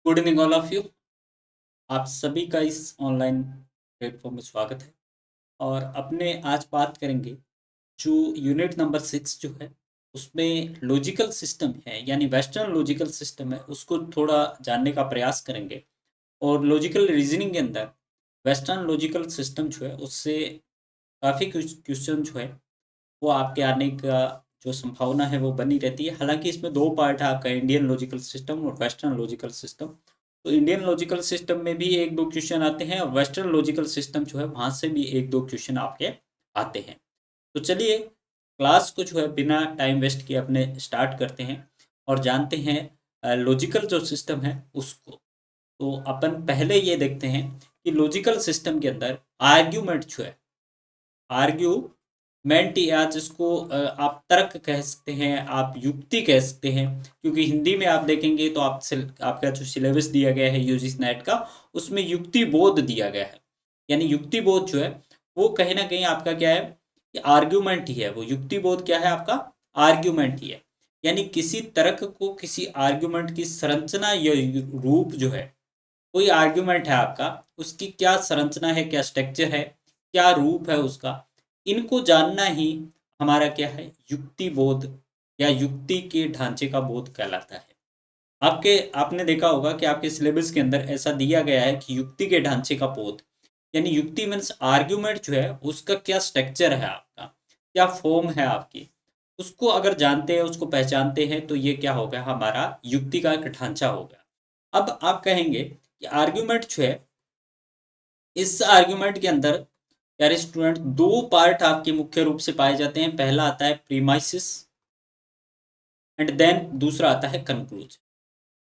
Good evening all of you. आप सभी का इस ऑनलाइन प्लेटफॉर्म में स्वागत है। और अपने आज बात करेंगे जो यूनिट नंबर 6 जो है उसमें लॉजिकल सिस्टम है यानी वेस्टर्न लॉजिकल सिस्टम है, उसको थोड़ा जानने का प्रयास करेंगे। और लॉजिकल रीजनिंग के अंदर वेस्टर्न लॉजिकल सिस्टम जो है उससे काफ़ी कुछ क्वेश्चन जो है वो आपके आने का जो संभावना है वो बनी रहती है। हालांकि इसमें दो पार्ट है, आपका इंडियन लॉजिकल सिस्टम और वेस्टर्न लॉजिकल सिस्टम। तो इंडियन लॉजिकल सिस्टम में भी एक दो क्वेश्चन आते हैं और वेस्टर्न लॉजिकल सिस्टम जो है वहाँ से भी एक दो क्वेश्चन आपके आते हैं। तो चलिए क्लास को जो है बिना टाइम वेस्ट किए अपने स्टार्ट करते हैं और जानते हैं लॉजिकल जो सिस्टम है उसको। तो अपन पहले ये देखते हैं कि लॉजिकल सिस्टम के अंदर आर्ग्यूमेंट जो है, आर्ग्यूमेंट या जिसको आप तर्क कह सकते हैं, आप युक्ति कह सकते हैं। क्योंकि हिंदी में आप देखेंगे तो आपका जो सिलेबस दिया गया है यूजीसी नेट का, उसमें युक्ति बोध दिया गया है। यानी युक्ति बोध जो है वो कहीं ना कहीं आपका क्या है कि आर्ग्यूमेंट ही है। वो युक्ति बोध क्या है आपका, आर्ग्यूमेंट ही है। यानी किसी तर्क को, किसी आर्ग्यूमेंट की संरचना या रूप जो है, कोई आर्ग्यूमेंट है आपका, उसकी क्या संरचना है, क्या स्ट्रक्चर है, क्या रूप है उसका, इनको जानना ही हमारा क्या है, युक्ति बोध या युक्ति के ढांचे का बोध कहलाता है। आपने देखा होगा कि आपके सिलेबस के अंदर ऐसा दिया गया है कि युक्ति के ढांचे का बोध, यानी युक्ति मीन्स आर्ग्यूमेंट जो है उसका क्या स्ट्रक्चर है, आपका क्या फॉर्म है आपकी, उसको अगर जानते हैं, उसको पहचानते हैं तो ये क्या हो गया, हमारा युक्ति का एक ढांचा हो गया। अब आप कहेंगे कि आर्ग्यूमेंट जो है, इस आर्ग्यूमेंट के अंदर प्यारे स्टूडेंट दो पार्ट आपके मुख्य रूप से पाए जाते हैं। पहला आता है प्रीमाइसिस एंड देन दूसरा आता है कंक्लूजन।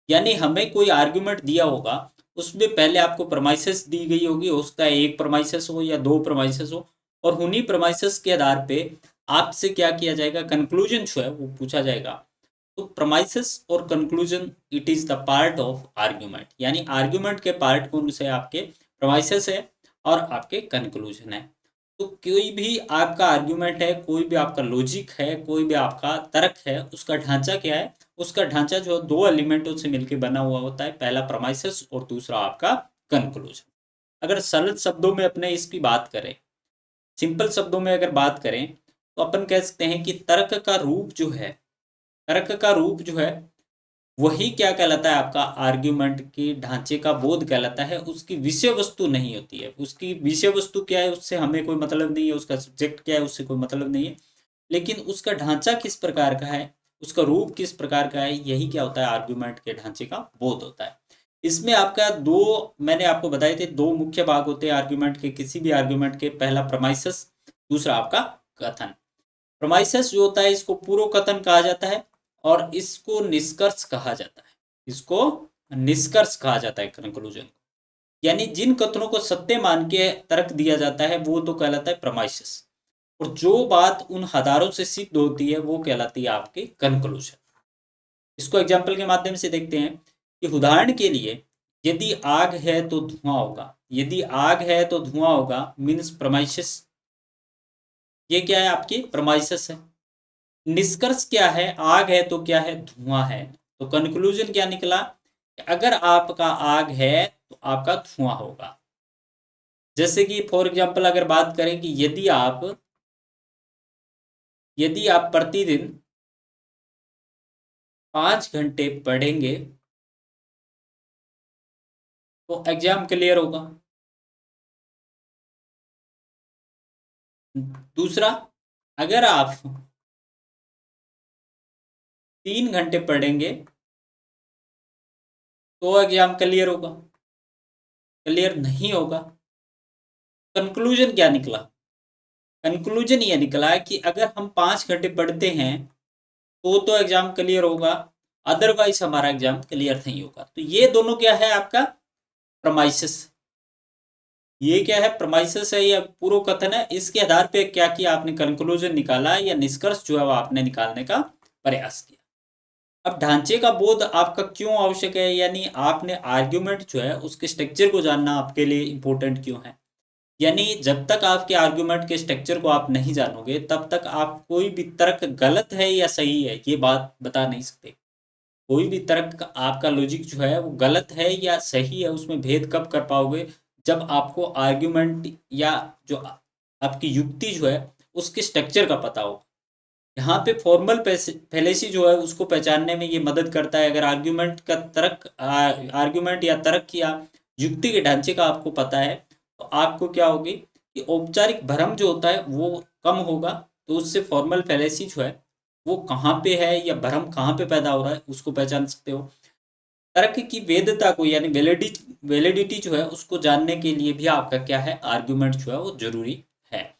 यानी हमें कोई आर्ग्यूमेंट दिया होगा, उसमें पहले आपको प्रमाइसेस दी गई होगी, उसका एक प्रमाइसेस हो या दो प्रमाइसेस हो, और उन्हीं प्रमाइसेस के आधार पे आपसे क्या किया जाएगा, कंक्लूजन जो है वो पूछा जाएगा। तो प्रमाइसेस और conclusion it is the part of argument. यानी आर्ग्यूमेंट के पार्ट कौन से आपके, प्रमाइसेस है और आपके कंक्लूजन है। तो कोई भी आपका आर्ग्यूमेंट है, कोई भी आपका लॉजिक है, कोई भी आपका तर्क है, उसका ढांचा क्या है, उसका ढांचा जो दो एलिमेंटों से मिलकर बना हुआ होता है। पहला प्रमाइसेस और दूसरा आपका कंक्लूजन। अगर सरल शब्दों में अपने इसकी बात करें, सिंपल शब्दों में अगर बात करें, तो अपन कह सकते हैं कि तर्क का रूप जो है, तर्क का रूप जो है वही क्या कहलाता है, आपका आर्ग्यूमेंट के ढांचे का बोध कहलाता है। उसकी विषय वस्तु नहीं होती है। उसकी विषय वस्तु क्या है उससे हमें कोई मतलब नहीं है, उसका सब्जेक्ट क्या है उससे कोई मतलब नहीं है, लेकिन उसका ढांचा किस प्रकार का है, उसका रूप किस प्रकार का है, यही क्या होता है, आर्ग्यूमेंट के ढांचे का बोध होता है। इसमें आपका दो, मैंने आपको बताए थे, दो मुख्य भाग होते हैं आर्ग्यूमेंट के, किसी भी आर्ग्यूमेंट के। पहला प्रमाइसेस, दूसरा आपका कथन। प्रोमाइसेस जो होता है इसको पूर्व कथन कहा जाता है और इसको निष्कर्ष कहा जाता है। इसको निष्कर्ष कहा जाता है, कंक्लूजन। यानी जिन कथनों को सत्य मान के तर्क दिया जाता है वो तो कहलाता है प्रोमाइसेस, और जो बात उन आधारों से सिद्ध होती है वो कहलाती है आपके कंक्लूजन। इसको एग्जाम्पल के माध्यम से देखते हैं कि उदाहरण के लिए, यदि आग है तो धुआं होगा, यदि आग है तो धुआं होगा मीन्स प्रोमाइसेस। ये क्या है, आपकी प्रोमाइसेस है। निष्कर्ष क्या है, आग है तो क्या है, धुआं है। तो कंक्लूजन क्या निकला, अगर आपका आग है तो आपका धुआं होगा। जैसे कि फॉर एग्जांपल अगर बात करें कि यदि आप प्रतिदिन 5 घंटे पढ़ेंगे तो एग्जाम क्लियर होगा। दूसरा, अगर आप 3 घंटे पढ़ेंगे तो एग्जाम क्लियर होगा। क्लियर नहीं होगा। कंक्लूजन क्या निकला, कंक्लूजन ये निकला कि अगर हम 5 घंटे पढ़ते हैं तो एग्जाम क्लियर होगा, अदरवाइज हमारा एग्जाम क्लियर नहीं होगा। तो ये दोनों क्या है, आपका प्रमाइसेस। ये क्या है, प्रमाइसेस है या पूर्व कथन है। इसके आधार पे क्या किया आपने, कंक्लूजन निकाला या निष्कर्ष जो है वो आपने निकालने का प्रयास किया। अब ढांचे का बोध आपका क्यों आवश्यक है, यानी आपने आर्ग्यूमेंट जो है उसके स्ट्रक्चर को जानना आपके लिए इंपॉर्टेंट क्यों है। यानी जब तक आपके आर्ग्यूमेंट के स्ट्रक्चर को आप नहीं जानोगे तब तक आप कोई भी तर्क गलत है या सही है ये बात बता नहीं सकते। कोई भी तर्क का आपका लॉजिक जो है वो गलत है या सही है, उसमें भेद कब कर पाओगे? जब आपको आर्ग्यूमेंट या जो आपकी युक्ति जो है उसके स्ट्रक्चर का पता हो। यहाँ पे फॉर्मल फैलेसी जो है उसको पहचानने में ये मदद करता है। अगर आर्ग्यूमेंट का तर्क आर्ग्यूमेंट या तर्क या युक्ति के ढांचे का आपको पता है, तो आपको क्या होगी कि औपचारिक भ्रम जो होता है वो कम होगा। तो उससे फॉर्मल फैलेसी जो है वो कहाँ पे है या भ्रम कहाँ पे पैदा हो रहा है उसको पहचान सकते हो। तर्क की वैधता को यानी वैलिडिटी जो है उसको जानने के लिए भी आपका क्या है, आर्ग्यूमेंट जो है वो जरूरी है।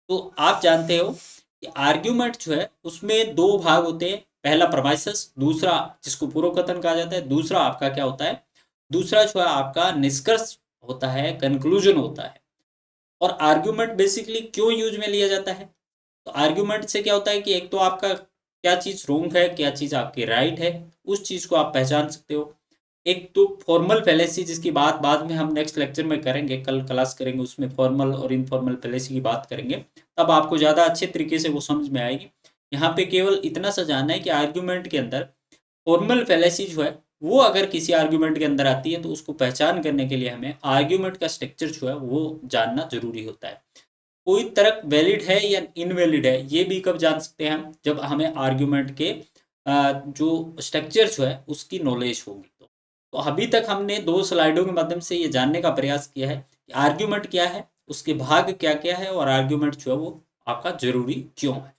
तो आप जानते हो कि आर्ग्यूमेंट जो है उसमें दो भाग होते हैं। पहला प्रमाइसिस, दूसरा जिसको पूर्व कथन कहा जाता है, दूसरा आपका क्या होता है, दूसरा जो है आपका निष्कर्ष होता है, कंक्लूजन होता है। और आर्ग्यूमेंट बेसिकली क्यों यूज में लिया जाता है? तो आर्ग्यूमेंट से क्या होता है कि एक तो आपका क्या चीज रोंग है, क्या चीज आपकी राइट है, उस चीज को आप पहचान सकते हो। एक तो फॉर्मल फैलेसी जिसकी बात बाद में हम नेक्स्ट लेक्चर में करेंगे, कल क्लास करेंगे उसमें फॉर्मल और इनफॉर्मल फैलेसी की बात करेंगे, तब आपको ज़्यादा अच्छे तरीके से वो समझ में आएगी। यहाँ पे केवल इतना सा जानना है कि आर्ग्यूमेंट के अंदर फॉर्मल फैलेसी जो है वो अगर किसी आर्ग्यूमेंट के अंदर आती है तो उसको पहचान करने के लिए हमें आर्ग्यूमेंट का स्ट्रक्चर जो है वो जानना जरूरी होता है। कोई तर्क वैलिड है या इनवैलिड है ये भी कब जान सकते हैं हम, जब हमें आर्ग्यूमेंट के जो स्ट्रक्चर जो है उसकी नॉलेज होगी। तो अभी तक हमने दो स्लाइडों के माध्यम से ये जानने का प्रयास किया है कि आर्ग्यूमेंट क्या है, उसके भाग क्या क्या है, और आर्ग्यूमेंट जो है वो आपका जरूरी क्यों है।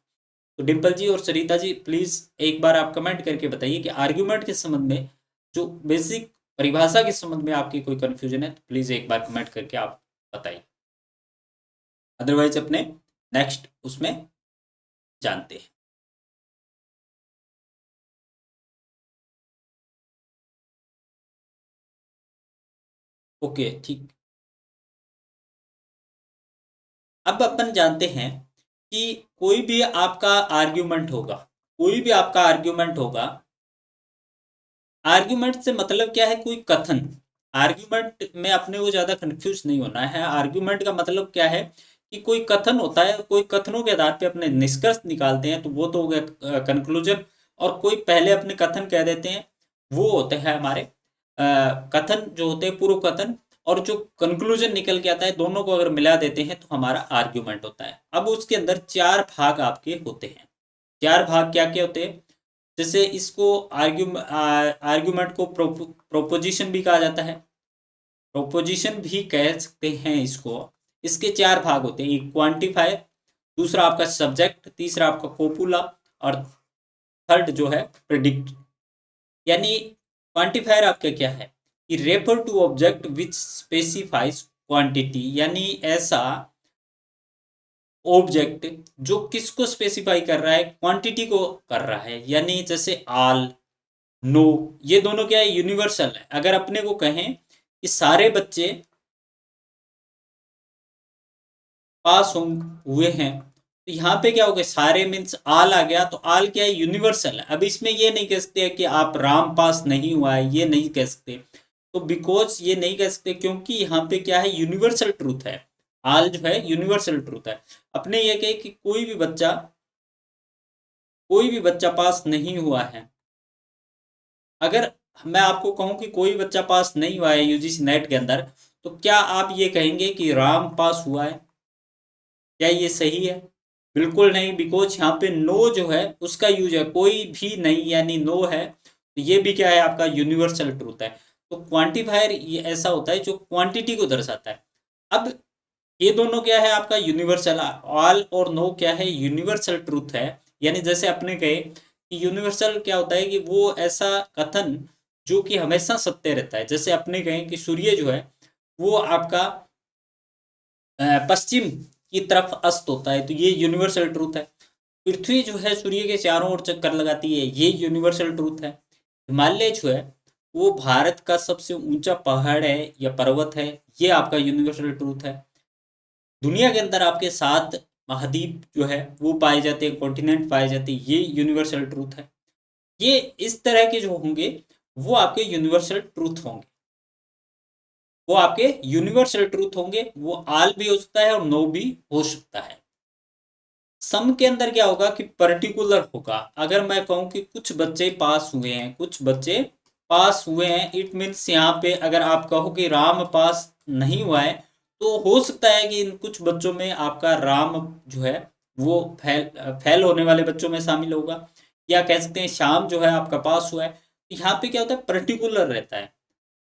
तो डिम्पल जी और सरिता जी प्लीज एक बार आप कमेंट करके बताइए कि आर्ग्यूमेंट के संबंध में जो बेसिक परिभाषा के संबंध में आपकी कोई कंफ्यूजन है तो प्लीज एक बार कमेंट करके आप बताइए। अदरवाइज अपने नेक्स्ट उसमें जानते हैं। ओके ठीक। अब अपन जानते हैं कि कोई भी आपका आर्ग्यूमेंट होगा, कोई भी आपका आर्ग्यूमेंट होगा, आर्ग्यूमेंट से मतलब क्या है, कोई कथन। आर्ग्यूमेंट में अपने को ज्यादा कंफ्यूज नहीं होना है। आर्ग्यूमेंट का मतलब क्या है कि कोई कथन होता है, कोई कथनों के आधार पे अपने निष्कर्ष निकालते हैं, तो वो तो हो गया कंक्लूजन। और कोई पहले अपने कथन कह देते हैं, वो होते हैं हमारे कथन जो होते हैं पूर्व कथन। और जो कंक्लूजन निकल के आता है दोनों को अगर मिला देते हैं तो हमारा आर्ग्यूमेंट होता है। अब उसके अंदर चार भाग आपके होते हैं। चार भाग क्या क्या होते हैं? जैसे इसको आर्ग्यूमेंट को प्रोपोजिशन भी कहा जाता है, प्रोपोजिशन भी कह सकते हैं इसको। इसके चार भाग होते हैं, एक क्वांटिफायर, दूसरा आपका सब्जेक्ट, तीसरा आपका कोपुला, और थर्ड जो है प्रिडिक्ट। यानी क्वांटिफायर आपका क्या है कि refer to object which specifies quantity, यानी ऐसा ऑब्जेक्ट जो किसको स्पेसिफाई कर रहा है, क्वांटिटी को कर रहा है। यानी जैसे आल, नो, ये दोनों क्या है, यूनिवर्सल है। अगर अपने को कहें कि सारे बच्चे पास हुए हैं, तो यहाँ पे क्या हो गया, सारे मीन्स आल आ गया, तो आल क्या है, यूनिवर्सल है। अब इसमें ये नहीं कह सकते कि आप राम पास नहीं हुआ है, ये नहीं कह सकते। तो बिकॉज ये नहीं कह सकते क्योंकि यहाँ पे क्या है, यूनिवर्सल ट्रूथ है। आल जो है यूनिवर्सल ट्रूथ है। अपने ये कहे कि कोई भी बच्चा पास नहीं हुआ है। अगर मैं आपको कहूं कि कोई बच्चा पास नहीं हुआ है यूजीसी नेट के अंदर, तो क्या आप ये कहेंगे कि राम पास हुआ है? क्या ये सही है? बिल्कुल नहीं, बिकॉज यहाँ पे नो जो है उसका यूज है, कोई भी नहीं यानी नो है। तो ये भी क्या है, आपका यूनिवर्सल ट्रूथ है। तो क्वांटिफायर ये ऐसा होता है जो क्वांटिटी को दर्शाता है। अब ये दोनों क्या है, आपका यूनिवर्सल, ऑल और नो क्या है, यूनिवर्सल ट्रूथ है। यानी जैसे अपने कहे कि यूनिवर्सल क्या होता है कि वो ऐसा कथन जो कि हमेशा सत्य रहता है। जैसे अपने कहें कि सूर्य जो है वो आपका पश्चिम की तरफ अस्त होता है, तो ये यूनिवर्सल ट्रूथ है। पृथ्वी जो है सूर्य के चारों ओर चक्कर लगाती है, ये यूनिवर्सल ट्रूथ है। हिमालय जो है वो भारत का सबसे ऊंचा पहाड़ है या पर्वत है, ये आपका यूनिवर्सल ट्रूथ है। दुनिया के अंदर आपके 7 महाद्वीप जो है वो पाए जाते हैं, कॉन्टिनेंट पाए जाते हैं, ये यूनिवर्सल ट्रूथ है। ये इस तरह के जो होंगे वो आपके यूनिवर्सल ट्रूथ होंगे, वो आपके यूनिवर्सल ट्रूथ होंगे। वो आल भी हो सकता है और नो भी हो सकता है। सम के अंदर क्या होगा कि पर्टिकुलर होगा। अगर मैं कहूँ कि कुछ बच्चे पास हुए हैं, कुछ बच्चे पास हुए हैं, इट मीन्स यहाँ पे अगर आप कहो कि राम पास नहीं हुआ है, तो हो सकता है कि इन कुछ बच्चों में आपका राम जो है वो फेल होने वाले बच्चों में शामिल होगा, या कह सकते हैं श्याम जो है आपका पास हुआ है। तो यहाँ पे क्या होता है, पर्टिकुलर रहता है।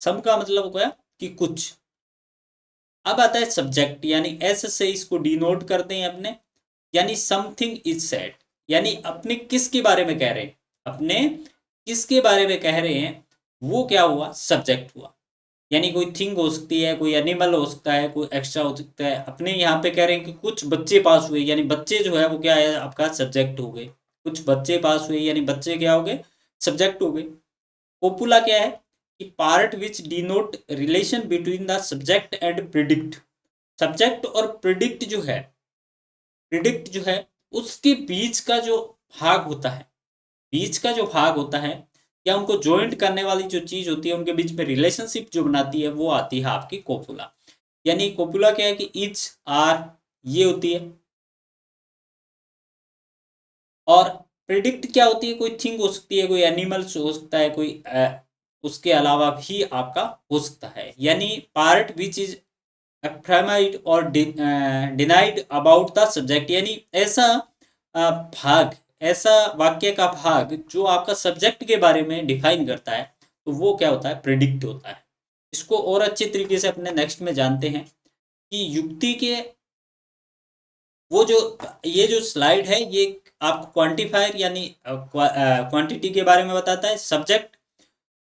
सम का मतलब हो गया कि कुछ। अब आता है सब्जेक्ट, यानी एस से इसको डिनोट करते हैं अपने, यानी समथिंग इज सेड, यानी अपने किसके बारे में कह रहे हैं, अपने किसके बारे में कह रहे हैं, वो क्या हुआ, सब्जेक्ट हुआ। यानी कोई थिंग हो सकती है, कोई एनिमल हो सकता है, कोई एक्स्ट्रा हो सकता है। अपने यहाँ पे कह रहे हैं कि कुछ बच्चे पास हुए, यानी बच्चे जो है वो क्या है, आपका सब्जेक्ट हो गए। कुछ बच्चे पास हुए यानी बच्चे क्या हो गए, सब्जेक्ट हो गए। पोपुला क्या है कि part which denote relation between the subject and predict. Subject और प्रिडिक्ट जो है, प्रिडिक्ट जो है उसके बीच का जो भाग होता है, बीच का जो भाग होता है, या उनको ज्वाइंट करने वाली जो चीज होती है, उनके बीच में रिलेशनशिप जो बनाती है, वो आती है आपकी कोपुला। यानी कोपुला क्या है कि इच आर ये होती है, और प्रिडिक्ट क्या होती है, कोई थिंग हो सकती है, कोई एनिमल्स हो सकता है, कोई उसके अलावा भी आपका हो सकता है। यानी पार्ट विच इज अफ्रामाइड और डिनाइड अबाउट द सब्जेक्ट, यानी ऐसा भाग, ऐसा वाक्य का भाग जो आपका सब्जेक्ट के बारे में डिफाइन करता है, तो वो क्या होता है, प्रिडिक्ट होता है। इसको और अच्छे तरीके से अपने नेक्स्ट में जानते हैं कि युक्ति के वो जो, ये जो स्लाइड है ये आपको क्वांटिफायर यानी क्वांटिटी के बारे में बताता है। सब्जेक्ट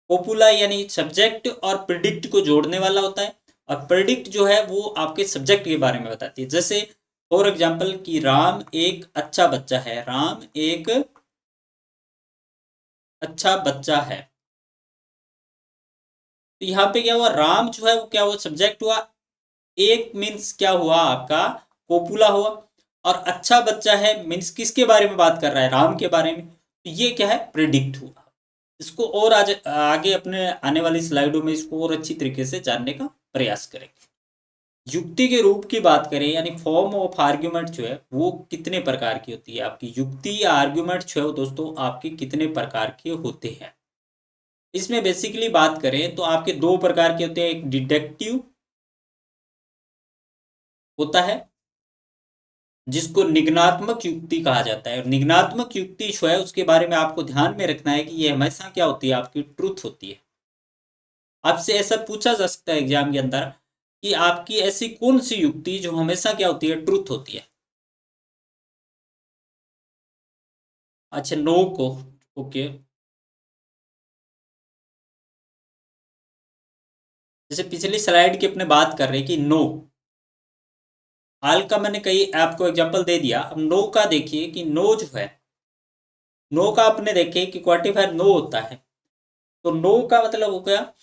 पोपुला यानी सब्जेक्ट और प्रिडिक्ट को जोड़ने वाला होता है, और प्रिडिक्ट जो है वो आपके सब्जेक्ट के बारे में बताती है। जैसे फॉर एग्जाम्पल कि राम एक अच्छा बच्चा है, राम एक अच्छा बच्चा है। तो यहाँ पे क्या हुआ, राम जो है वो क्या हुआ, सब्जेक्ट हुआ। एक मीन्स क्या हुआ आपका, पोपुला हुआ। और अच्छा बच्चा है मीन्स किसके बारे में बात कर रहा है, राम के बारे में। तो ये क्या है, प्रिडिक्ट हुआ। इसको और आज आगे अपने आने वाली स्लाइडों में इसको और अच्छी तरीके से जानने का प्रयास करेंगे। युक्ति के रूप की बात करें, यानी फॉर्म ऑफ आर्ग्यूमेंट जो है वो कितने प्रकार की होती है, आपकी युक्ति या आर्ग्यूमेंट जो है दोस्तों आपके कितने प्रकार के होते हैं। इसमें बेसिकली बात करें तो आपके दो प्रकार के होते हैं। एक डिडक्टिव होता है जिसको निगनात्मक युक्ति कहा जाता है। और निगनात्मक युक्ति जो है उसके बारे में आपको ध्यान में रखना है कि ये हमेशा क्या होती है, आपकी ट्रुथ होती है। आपसे ऐसा पूछा जा सकता है एग्जाम के अंदर कि आपकी ऐसी कौन सी युक्ति जो हमेशा क्या होती है, ट्रुथ होती है। अच्छा, नो को, ओके। जैसे पिछली स्लाइड की अपने बात कर रहे हैं कि नो, हाल का मैंने कई आपको एग्जांपल दे दिया। अब नो का देखिए कि नो जो है, नो का आपने देखे कि क्वांटिफायर नो होता है। तो नो का मतलब हो गया,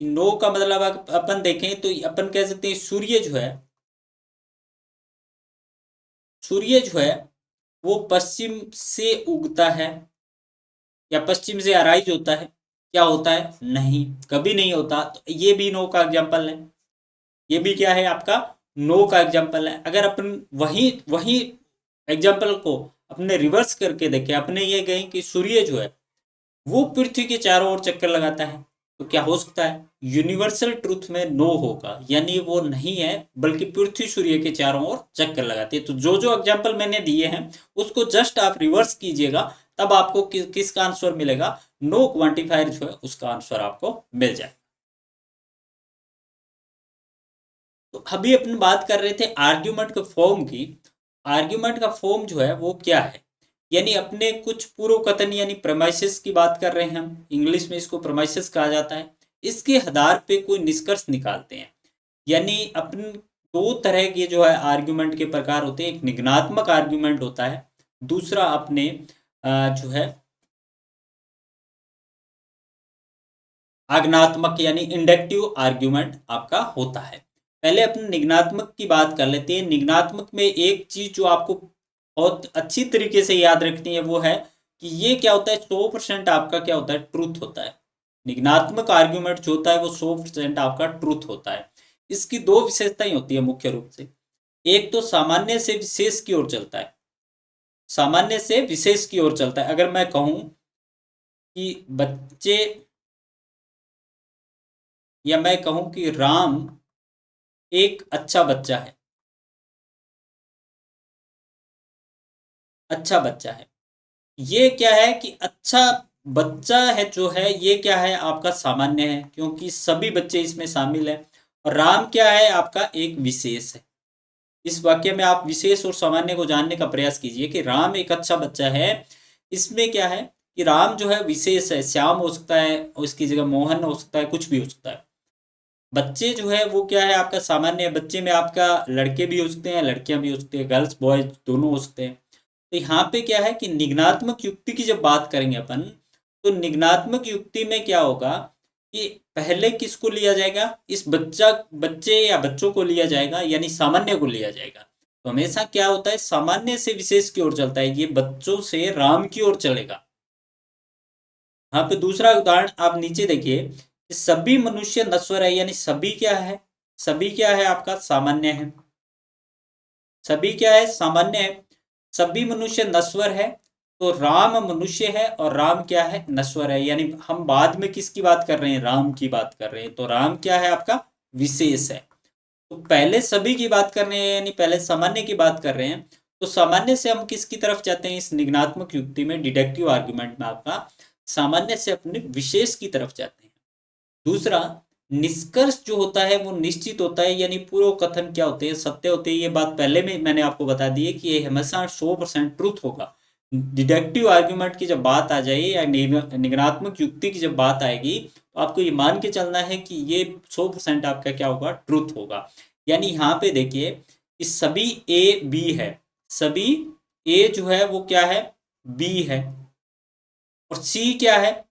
नो का मतलब अपन देखें तो अपन कह सकते हैं सूर्य जो है, सूर्य जो है वो पश्चिम से उगता है या पश्चिम से अराइज होता है, क्या होता है, नहीं, कभी नहीं होता। तो ये भी नो का एग्जाम्पल है, ये भी क्या है आपका, नो का एग्जाम्पल है। अगर अपन वही वही एग्जाम्पल को अपने रिवर्स करके देखें, अपने ये कहें कि सूर्य जो है वो पृथ्वी के चारों ओर चक्कर लगाता है, तो क्या हो सकता है, यूनिवर्सल ट्रुथ में नो होगा, यानी वो नहीं है, बल्कि पृथ्वी सूर्य के चारों ओर चक्कर लगाती है। तो जो जो एग्जाम्पल मैंने दिए हैं उसको जस्ट आप रिवर्स कीजिएगा, तब आपको किसका आंसर मिलेगा, नो क्वांटिफायर जो है उसका आंसर आपको मिल जाए। तो अभी अपन बात कर रहे थे आर्ग्यूमेंट के फॉर्म की। आर्ग्यूमेंट का फॉर्म जो है वो क्या है, यानी अपने कुछ पूर्व कथन यानी प्रमाइसेस की बात कर रहे हैं हम, इंग्लिश में इसको प्रमाइसेस कहा जाता है। इसके आधार पे कोई निष्कर्ष निकालते हैं। यानी अपन दो तरह के जो है आर्ग्यूमेंट के प्रकार होते हैं, एक निगनात्मक आर्ग्यूमेंट होता है, दूसरा अपने जो है आग्नात्मक यानी इंडक्टिव आर्ग्यूमेंट आपका होता है। पहले अपन निगनात्मक की बात कर लेते हैं। निगनात्मक में एक चीज जो आपको बहुत अच्छी तरीके से याद रखनी है वो है कि ये क्या होता है, 100% आपका क्या होता है, ट्रूथ होता है। निगनात्मक आर्ग्यूमेंट जो होता है वो 100% आपका ट्रूथ होता है। इसकी दो विशेषताएं होती है मुख्य रूप से। एक तो सामान्य से विशेष की ओर चलता है, सामान्य से विशेष की ओर चलता है। अगर मैं कहूं कि बच्चे, या मैं कहूं कि राम एक अच्छा बच्चा है, अच्छा बच्चा है, ये क्या है कि अच्छा बच्चा है जो है, ये क्या है आपका सामान्य है क्योंकि सभी बच्चे इसमें शामिल हैं। और राम क्या है आपका एक विशेष है। इस वाक्य में आप विशेष और सामान्य को जानने का प्रयास कीजिए कि राम एक अच्छा बच्चा है। इसमें क्या है कि राम जो है विशेष है, श्याम हो सकता है और इसकी जगह मोहन हो सकता है, कुछ भी हो सकता है। बच्चे जो है वो क्या है आपका सामान्य है। बच्चे में आपका लड़के भी हो सकते हैं, लड़कियां भी हो सकती हैं, गर्ल्स बॉयज दोनों हो सकते हैं। तो यहाँ पे क्या है कि निगनात्मक युक्ति की जब बात करेंगे अपन, तो निगनात्मक युक्ति में क्या होगा कि पहले किसको लिया जाएगा, इस बच्चे या बच्चों को लिया जाएगा, यानी सामान्य को लिया जाएगा। तो हमेशा क्या होता है, सामान्य से विशेष की ओर चलता है, ये बच्चों से राम की ओर चलेगा। यहाँ पे दूसरा उदाहरण आप नीचे देखिए कि सभी मनुष्य नश्वर है, यानी सभी क्या है, सभी क्या है आपका सामान्य है, सभी क्या है सामान्य है। सभी मनुष्य नश्वर है, तो राम मनुष्य है और राम क्या है नश्वर है, यानी हम बाद में किसकी बात कर रहे हैं, राम की बात कर रहे हैं। तो राम क्या है आपका विशेष है। तो पहले सभी की बात कर रहे हैं, यानी पहले सामान्य की बात कर रहे हैं। तो सामान्य से हम किसकी तरफ जाते हैं इस निगनात्मक युक्ति में, डिडक्टिव आर्गुमेंट में आपका सामान्य से अपने विशेष की तरफ जाते हैं। दूसरा, निष्कर्ष जो होता है वो निश्चित होता है, यानी पूर्व कथन क्या होते हैं, सत्य होते हैं। ये बात पहले में मैंने आपको बता दी है कि ये हमेशा 100% ट्रूथ होगा। डिडक्टिव आर्ग्यूमेंट की जब बात आ जाए या निगनात्मक युक्ति की जब बात आएगी, तो आपको ये मान के चलना है कि ये 100% आपका क्या होगा, ट्रूथ होगा। यानी यहाँ पे देखिए कि सभी ए बी है, सभी ए जो है वो क्या है, बी है, और सी क्या है,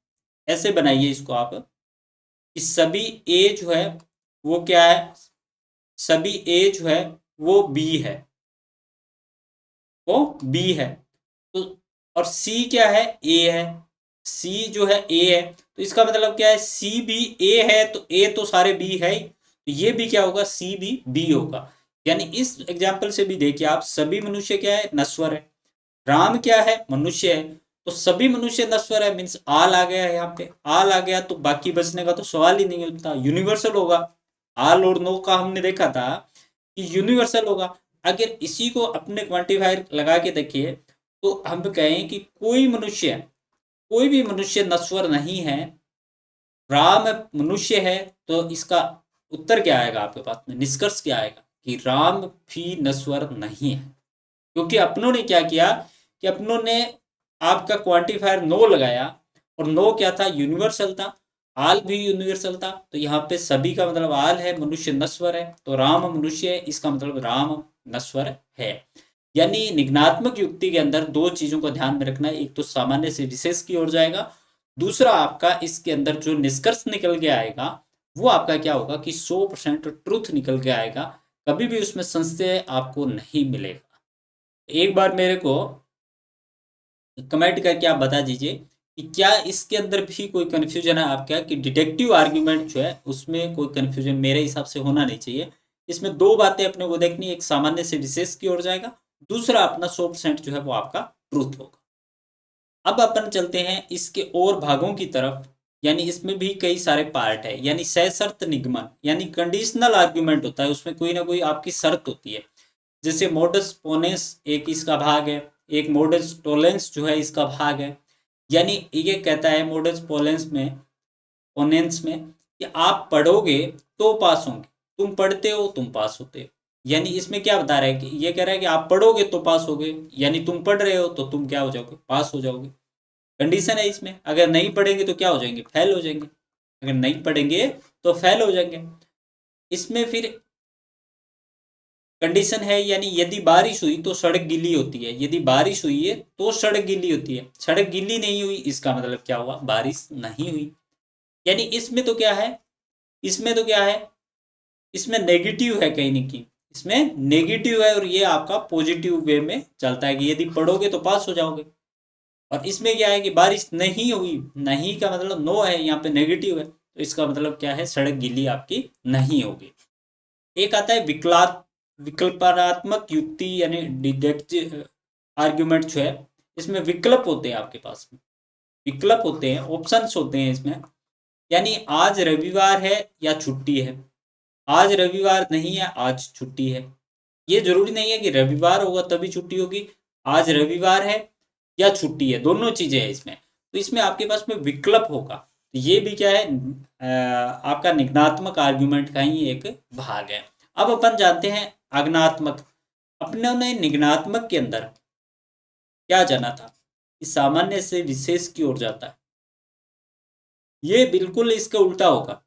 ऐसे बनाइए इसको आप कि सभी ए जो है वो क्या है, सभी ए जो है वो बी है, वो बी है। तो और सी क्या है, ए है, सी जो है ए है। तो इसका मतलब क्या है, सी भी ए है, तो ए तो सारे बी है ही, तो ये भी क्या होगा, सी भी बी होगा। यानी इस एग्जाम्पल से भी देखिए आप, सभी मनुष्य क्या है, नश्वर है। राम क्या है, मनुष्य है। तो सभी मनुष्य नश्वर है मीन्स आल आ गया है, यहाँ पे आल आ गया तो बाकी बचने का तो सवाल ही नहीं होता, यूनिवर्सल होगा। आल और नो का हमने देखा था कि यूनिवर्सल होगा। अगर इसी को अपने क्वांटिफायर लगा के देखिए, तो हम कहें कि कोई भी मनुष्य नश्वर नहीं है, राम मनुष्य है, तो इसका उत्तर क्या आएगा आपके पास में, निष्कर्ष क्या आएगा कि राम भी नश्वर नहीं है। क्योंकि अपनों ने क्या किया कि अपनों ने आपका क्वांटिफायर नो लगाया, और नो क्या था, यूनिवर्सल था। आल भी यूनिवर्सल था, तो यहाँ पे सभी का मतलब आल है, मनुष्य नश्वर है, तो राम मनुष्य है, इसका मतलब राम नश्वर है। यानी निगनात्मक युक्ति के अंदर दो चीजों को ध्यान में रखना है, एक तो सामान्य से विशेष की ओर जाएगा, दूसरा आपका इसके अंदर जो निष्कर्ष निकल के आएगा वो आपका क्या होगा कि 100% ट्रूथ निकल के आएगा, कभी भी उसमें संशय आपको नहीं मिलेगा। एक बार मेरे को कमेंट करके आप बता दीजिए कि क्या इसके अंदर भी कोई कंफ्यूजन है आपका, कि डिडक्टिव आर्ग्यूमेंट जो है उसमें कोई कंफ्यूजन मेरे हिसाब से होना नहीं चाहिए। इसमें दो बातें अपने को देखनी, एक सामान्य से विशेष की ओर जाएगा, दूसरा अपना 100% जो है वो आपका ट्रूथ होगा। अब अपन चलते हैं इसके और भागों की तरफ, यानी इसमें भी कई सारे पार्ट है, यानी सशर्त निगमन, यानी कंडीशनल आर्ग्यूमेंट होता है, उसमें कोई ना कोई आपकी शर्त होती है। जैसे मोडस पोनेंस एक इसका भाग है, एक मोडस टोलेंस जो है इसका भाग है। यानी ये कहता है मोडस पोनेंस में कि आप पढ़ोगे तो पास होंगे, तुम पढ़ते हो तुम पास होते हो। यानी इसमें क्या बता रहा है कि ये कह रहा है कि आप पढ़ोगे तो पास होगे, यानी तुम पढ़ रहे हो तो तुम क्या हो जाओगे, पास हो जाओगे। कंडीशन है इसमें, अगर नहीं पढ़ेंगे तो क्या हो जाएंगे, फेल हो जाएंगे, अगर नहीं पढ़ेंगे तो फेल हो जाएंगे। इसमें फिर कंडीशन है, यानी यदि बारिश हुई तो सड़क गीली होती है, यदि बारिश हुई है तो सड़क गीली होती है, सड़क गीली नहीं हुई इसका मतलब क्या हुआ, बारिश नहीं हुई। यानी इसमें तो क्या है, इसमें तो क्या है, इसमें नेगेटिव है कहीं ना कहीं, इसमें नेगेटिव है, और ये आपका पॉजिटिव वे में चलता है कि यदि पढ़ोगे तो पास हो जाओगे। और इसमें क्या है कि बारिश नहीं हुई, नहीं का मतलब नो है, यहाँ पे नेगेटिव है, तो इसका मतलब क्या है, सड़क गीली आपकी नहीं होगी। एक आता है विकल्पात्मक युक्ति यानी डिडक्टिव आर्ग्यूमेंट जो है, इसमें विकल्प होते हैं आपके पास, विकल्प होते हैं, ऑप्शंस होते हैं इसमें। यानी आज रविवार है या छुट्टी है, आज रविवार नहीं है आज छुट्टी है। ये जरूरी नहीं है कि रविवार होगा तभी छुट्टी होगी, आज रविवार है या छुट्टी है, दोनों चीजें हैं इसमें। तो इसमें आपके पास में विकल्प होगा, तो ये भी क्या है, आपका निगनात्मक आर्ग्यूमेंट का ही एक भाग है। अब अपन जानते हैं आग्नात्मक। अपने ने निगनात्मक के अंदर क्या जाना था कि सामान्य से विशेष की ओर जाता है, ये बिल्कुल इसका उल्टा होगा।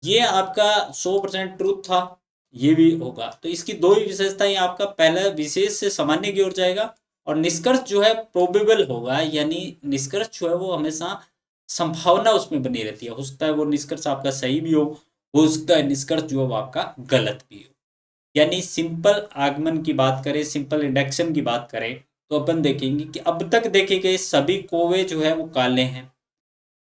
ये आपका 100% ट्रूथ था, ये भी होगा। तो इसकी दो ही विशेषताएं, आपका पहला विशेष से सामान्य की ओर जाएगा, और निष्कर्ष जो है प्रोबेबल होगा, यानी निष्कर्ष जो है वो हमेशा संभावना उसमें बनी रहती है। हो सकता है वो निष्कर्ष आपका सही भी हो सकता है निष्कर्ष जो है वो आपका गलत भी हो। यानी सिंपल आगमन की बात करें, सिंपल इंडक्शन की बात करें, तो अपन देखेंगे कि अब तक देखे गए सभी कोवे जो है वो काले हैं,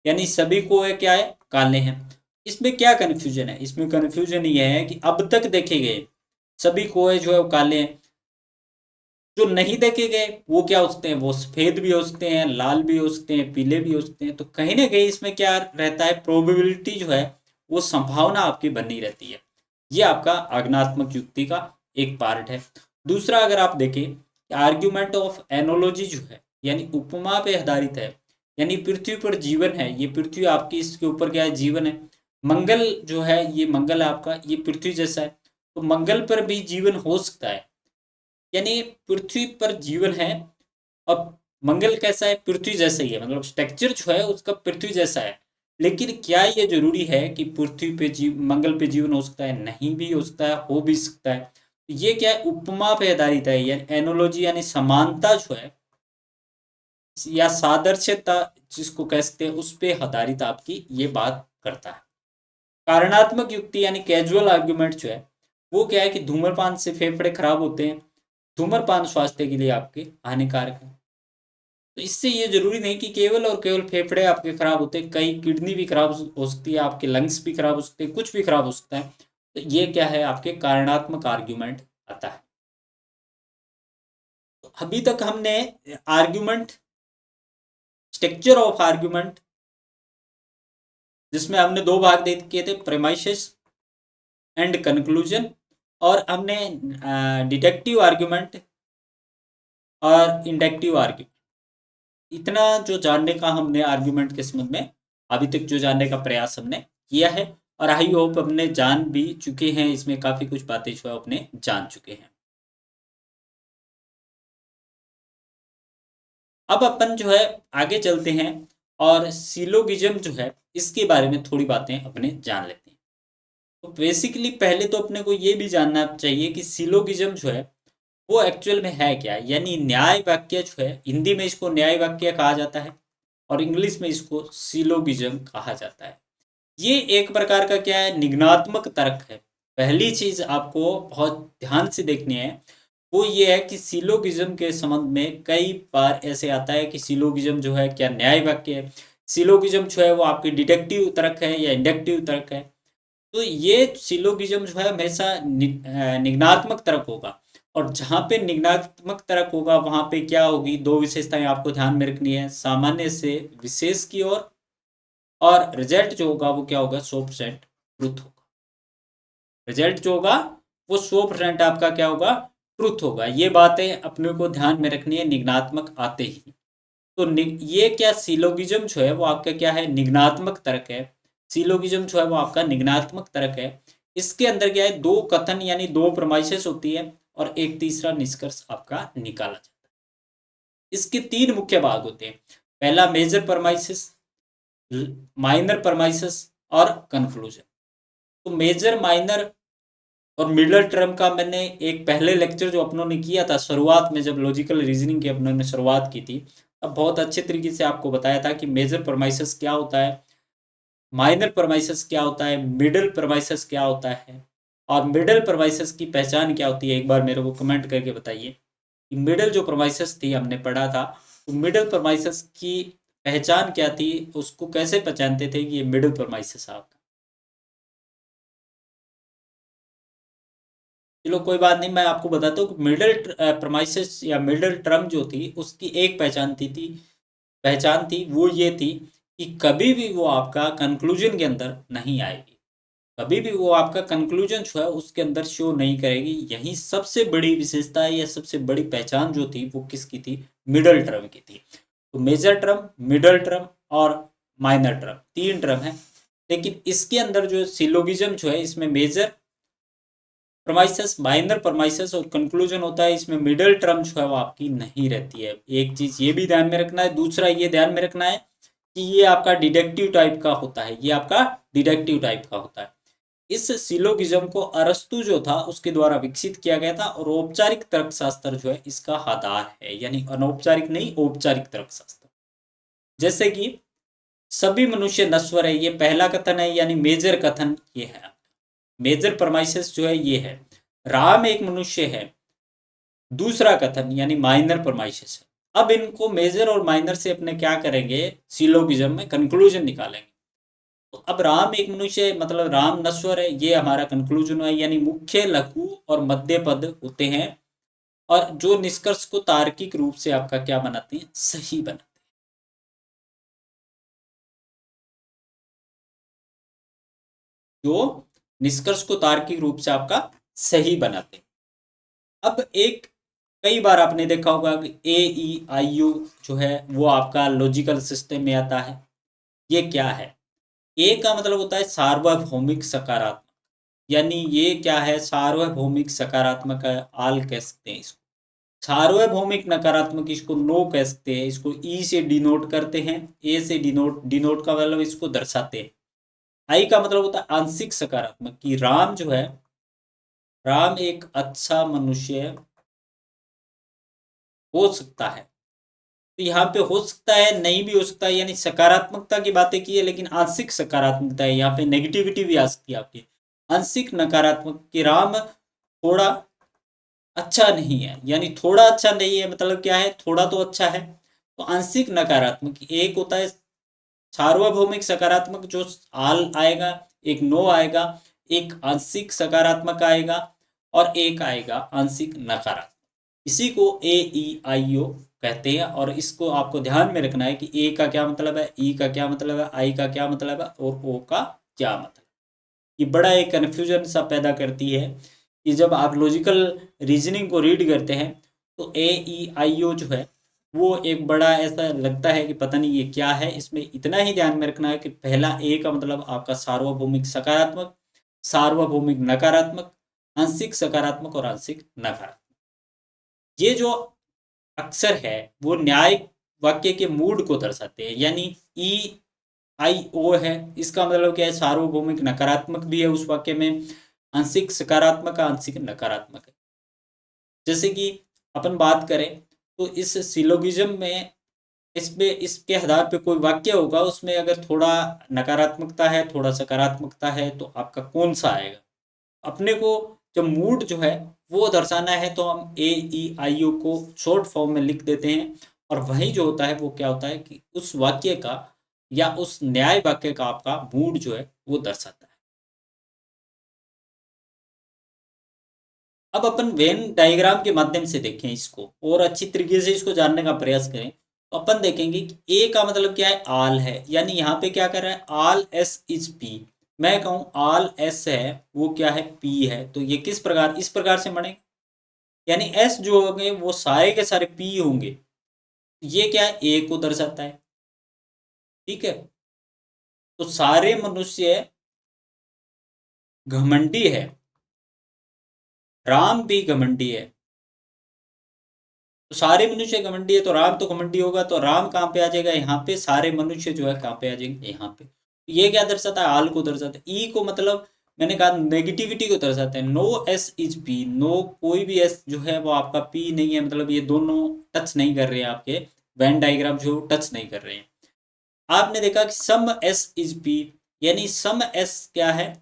यानी सभी कोवे क्या है, काले हैं। इसमें क्या कन्फ्यूजन है, इसमें कन्फ्यूजन ये है कि अब तक देखे गए सभी कोवे जो है वो काले हैं, जो नहीं देखे गए वो क्या हो सकते हैं, वो सफेद भी हो सकते हैं, लाल भी हो सकते हैं, पीले भी हो सकते हैं। तो कहीं ना कहीं इसमें क्या रहता है, प्रोबेबिलिटी जो है वो संभावना आपकी बनी रहती है। ये आपका आग्नात्मक युक्ति का एक पार्ट है। दूसरा अगर आप देखें, आर्ग्यूमेंट ऑफ एनोलॉजी जो है, यानी उपमा पे आधारित है। यानी पृथ्वी पर जीवन है, ये पृथ्वी आपकी, इसके ऊपर क्या है, जीवन है। मंगल जो है, ये मंगल है आपका, ये पृथ्वी जैसा है, तो मंगल पर भी जीवन हो सकता है। यानी पृथ्वी पर जीवन है, अब मंगल कैसा है, पृथ्वी जैसा ही है, मतलब स्ट्रक्चर जो है उसका पृथ्वी जैसा है। लेकिन क्या ये जरूरी है कि पृथ्वी पे मंगल पे जीवन हो सकता है, नहीं भी हो सकता है, हो भी सकता है। ये क्या है, उपमा पे आधारित है, यानी एनोलॉजी यानी समानता जो है या सादृश्यता जिसको कह सकते हैं, उस पे आधारित आपकी ये बात करता है। कारणात्मक युक्ति यानी कैजुअल आर्ग्यूमेंट जो है, वो क्या है कि धूम्रपान से फेफड़े खराब होते हैं, धूम्रपान स्वास्थ्य के लिए आपके हानिकारक है। तो इससे ये जरूरी नहीं कि केवल और केवल फेफड़े आपके खराब होते हैं, कई किडनी भी खराब हो सकती है, आपके लंग्स भी खराब हो सकते हैं, कुछ भी खराब हो सकता है। तो ये क्या है, आपके कारणात्मक आर्ग्यूमेंट आता है। तो अभी तक हमने आर्ग्यूमेंट, स्ट्रक्चर ऑफ आर्ग्यूमेंट, जिसमें हमने दो भाग दे किए थे, प्रेमाइसिस एंड कंक्लूजन, और हमने डिडक्टिव आर्ग्यूमेंट और इंडक्टिव आर्ग्यूमेंट, इतना जो जानने का हमने आर्ग्यूमेंट के संबंध में अभी तक जो जानने का प्रयास हमने किया है, और आई होप हमने जान भी चुके हैं, इसमें काफी कुछ बातें जो है अपने जान चुके हैं। अब अपन जो है आगे चलते हैं, और सिलोगिज्म जो है इसके बारे में थोड़ी बातें अपने जान लेते हैं। तो बेसिकली पहले तो अपने को ये भी जानना चाहिए कि सिलोगिज्म जो है वो एक्चुअल में है क्या। यानी न्याय वाक्य जो है, हिंदी में इसको न्याय वाक्य कहा जाता है, और इंग्लिश में इसको सिलोगिज्म कहा जाता है। ये एक प्रकार का क्या है, निगनात्मक तर्क है। पहली चीज आपको बहुत ध्यान से देखनी है, वो ये है कि सिलोगिज्म के संबंध में कई बार ऐसे आता है कि सिलोगिज्म जो है क्या न्याय वाक्य है, सिलोगिज्म जो है वो आपकी डिडक्टिव तर्क है या इंडक्टिव तर्क है। तो ये सिलोगिज्म जो है हमेशा निगनात्मक तर्क होगा, और जहां पे निगनात्मक तर्क होगा वहां पे क्या होगी, दो विशेषताएं आपको ध्यान में रखनी है, सामान्य से विशेष की ओर, और रिजल्ट जो होगा वो क्या होगा, 100% ट्रुथ होगा। रिजल्ट जो होगा वो 100% आपका क्या होगा, ट्रुथ होगा। ये बातें अपने को ध्यान में रखनी है निगनात्मक आते ही। तो ये क्या, सिलोगिज्म जो है वो आपका क्या है, निगनात्मक तर्क है। सिलोगिज्म जो है वो आपका निगनात्मक तर्क है। इसके अंदर क्या है, दो कथन यानी दो प्रमाइसेस होती है, और एक तीसरा निष्कर्ष आपका निकाला जाता है। इसके तीन मुख्य भाग होते हैं, पहला मेजर प्रमाइसिस, माइनर प्रमाइसिस और कंक्लूजन। तो मेजर, माइनर और मिडल टर्म का मैंने एक पहले लेक्चर जो अपनों ने किया था शुरुआत में, जब लॉजिकल रीजनिंग की अपनों ने शुरुआत की थी, अब बहुत अच्छे तरीके से आपको बताया था कि मेजर प्रमाइसेस क्या होता है, माइनर प्रमाइसेस क्या होता है, मिडल प्रमाइसेस क्या होता है, और मिडल प्रमाइसेस की पहचान क्या होती है। एक बार मेरे को कमेंट करके बताइए कि मिडल जो प्रमाइसेस थी हमने पढ़ा था, तो मिडल प्रमाइसेस की पहचान क्या थी, उसको कैसे पहचानते थे कि ये मिडल प्रमाइसेस आपका। चलो कोई बात नहीं, मैं आपको बताता हूँ कि मिडल प्रमाइसेस या मिडल टर्म जो थी उसकी एक पहचान थी, वो ये थी कि कभी भी वो आपका कंक्लूजन के अंदर नहीं आएगी, कभी भी वो आपका कंक्लूजन जो है उसके अंदर शो नहीं करेगी। यही सबसे बड़ी विशेषता है या सबसे बड़ी पहचान जो थी वो किसकी थी, मिडल टर्म की थी। तो मेजर टर्म, मिडल टर्म और माइनर टर्म, तीन टर्म है। लेकिन इसके अंदर जो सिलोगिज्म जो है इसमें मेजर प्रमाइसेस, माइनर प्रमाइसेस और कंक्लूजन होता है, इसमें मिडल टर्म जो है वो आपकी नहीं रहती है। एक चीज ये भी ध्यान में रखना है, दूसरा ये ध्यान में रखना है कि ये आपका डिडक्टिव टाइप का होता है, ये आपका डिडक्टिव टाइप का होता है। इस सिलोगिज्म को अरस्तु जो था उसके द्वारा विकसित किया गया था, और औपचारिक तर्कशास्त्र जो है इसका आधार है, यानी अनौपचारिक नहीं औपचारिक तर्कशास्त्र। जैसे कि सभी मनुष्य नश्वर है, ये पहला कथन है, यानी मेजर कथन ये है। मेजर प्रमाइसेस जो है ये है। राम एक मनुष्य है, दूसरा कथन यानी माइनर प्रमाइसेस है। अब इनको मेजर और माइनर से अपने क्या करेंगे, सिलोगिज्म में कंक्लूजन निकालेंगे। तो अब राम एक मनुष्य है मतलब राम नश्वर है, ये हमारा कंक्लूजन है, यानी मुख्य, लघु और मध्य पद होते हैं, और जो निष्कर्ष को तार्किक रूप से आपका क्या बनाते हैं, सही बनाते हैं, जो निष्कर्ष को तार्किक रूप से आपका सही बनाते हैं। अब एक, कई बार आपने देखा होगा कि ए ई आई यू जो है वो आपका लॉजिकल सिस्टम में आता है। ये क्या है, ए का मतलब होता है सार्वभौमिक सकारात्मक, यानी ये क्या है, सार्वभौमिक सकारात्मक है, आल कह सकते हैं इसको। सार्वभौमिक नकारात्मक इसको नो कह सकते हैं, इसको ई से डिनोट करते हैं, ए से डिनोट, डिनोट का मतलब इसको दर्शाते हैं। आई का मतलब होता है आंशिक सकारात्मक, कि राम जो है, राम एक अच्छा मनुष्य हो सकता है। तो यहाँ पे हो सकता है, नहीं भी हो सकता है, यानी सकारात्मकता की बातें की है, लेकिन आंशिक सकारात्मकता है, यहाँ पे नेगेटिविटी भी आ सकती है आपकी। आंशिक नकारात्मक, कि राम थोड़ा अच्छा नहीं है, यानी थोड़ा अच्छा नहीं है मतलब क्या है, थोड़ा तो अच्छा है। तो आंशिक नकारात्मक एक होता है सार्वभौमिक सकारात्मक, जो आल आएगा, एक नो आएगा, एक आंशिक सकारात्मक आएगा, और एक आएगा आंशिक नकारात्मक। इसी को ए ई आई ओ कहते हैं, और इसको आपको ध्यान में रखना है कि ए का क्या मतलब है, ई का क्या मतलब है, आई का क्या मतलब है, और ओ का क्या मतलब। ये बड़ा एक कन्फ्यूजन सा पैदा करती है कि जब आप लॉजिकल रीजनिंग को रीड करते हैं तो ए ई आई ओ जो है वो एक बड़ा ऐसा लगता है कि पता नहीं ये क्या है। इसमें इतना ही ध्यान में रखना है कि पहला ए का मतलब आपका सार्वभौमिक सकारात्मक, सार्वभौमिक नकारात्मक, आंशिक सकारात्मक और आंशिक नकारात्मक। ये जो अक्सर है वो न्यायिक वाक्य के मूड को दर्शाते हैं, यानी ई आई ओ है, इसका मतलब क्या है, सार्वभौमिक नकारात्मक भी है उस वाक्य में, आंशिक सकारात्मक का आंशिक नकारात्मक है। जैसे कि अपन बात करें तो इस सिलोगिज्म में, इसमें इसके आधार पे कोई वाक्य होगा, उसमें अगर थोड़ा नकारात्मकता है थोड़ा सकारात्मकता है तो आपका कौन सा आएगा। अपने को जब मूड जो है वो दर्शाना है तो हम ए ई आई ओ को शॉर्ट फॉर्म में लिख देते हैं, और वही जो होता है वो क्या होता है कि उस वाक्य का या उस न्याय वाक्य का आपका मूड जो है वो दर्शाता है। अब अपन वेन डायग्राम के माध्यम से देखें इसको और अच्छी तरीके से इसको जानने का प्रयास करें, तो अपन देखेंगे कि ए का मतलब क्या है, आल है, यानी यहाँ पे क्या कर रहा है, आल एस इज पी। मैं कहूँ आल एस है, वो क्या है, पी है, तो ये किस प्रकार, इस प्रकार से बने, यानी एस जो होंगे वो सारे के सारे पी होंगे। ये क्या है, ए को दर्शाता है। ठीक है, तो सारे मनुष्य घमंडी है, राम भी घमंडी है। तो सारे मनुष्य घमंडी है तो राम तो घमंडी होगा, तो राम कहाँ पे आ जाएगा, यहाँ पे, सारे मनुष्य जो है कहाँ पे आ जाएंगे, यहाँ पे। ये क्या दर्शाता है, आल को दर्शाता है। ई को मतलब मैंने कहा नेगेटिविटी को दर्शाता है, no S is P, no कोई भी एस जो है वो आपका पी नहीं है, मतलब ये दोनों टच नहीं कर रहे हैं, आपके वेन डायग्राम जो टच नहीं कर रहे हैं। आपने देखा कि सम एस इज पी, यानी सम एस क्या है,